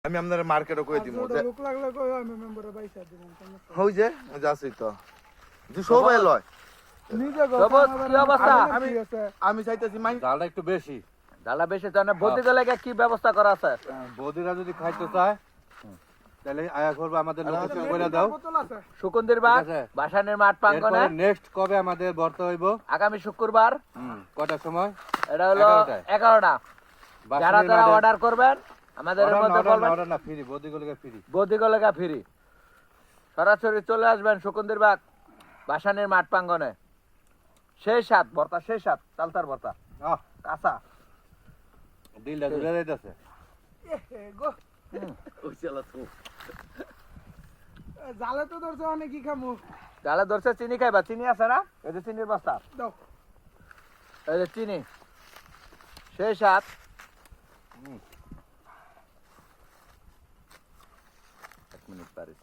আমি আপনার মার্কেটও কই দিব লোক লাগলে কই আমি মেম্বারে পয়সা দিবেন হই যে যাচ্ছি তো 200 ভাই লয় নিজে গো জগৎ, কি অবস্থা? আমি চাইতেছি মাই জালটা একটু বেশি। ডালা বেশি তো না বদি গেলে কি ব্যবস্থা করা আছে? বৌদিরা যদি খাইতে চায় তাহলে আয়া করবে আমাদের লোকেশন বলে দাও। বোতল আছে শুকুন্দির বাগ ঠিক আছে। বাসানের মাঠ প্রাঙ্গণে এরপরে নেক্সট কবে আমাদের বর্ত হইব? আগামী শুক্রবার কটার সময়? এটা হলো 11টা। যারা যারা অর্ডার করবেন আমাদের এর মধ্যে বলবেন অর্ডার না, ফ্রি, বৌদিগুলোকে ফ্রি। বদি গলেগা ফ্রি। সরাসরি চলে আসবেন শুকুন্দির বাগ বাসানের মাঠ প্রাঙ্গণে। সেই সাত ভর্তা, সেই সাত তালতার ভর্তা আহ, কাঁচা। দিলটা জুড়ে যাইতেছে। গো জালে তো ধরছে অনেক কি খামু তাহলে ধরছে চিনি খাইবা, চিনি আছে না? এই যে চিনির বস্তা, দাও এই যে চিনি, সেই সাত। এক মিনিট পারিস।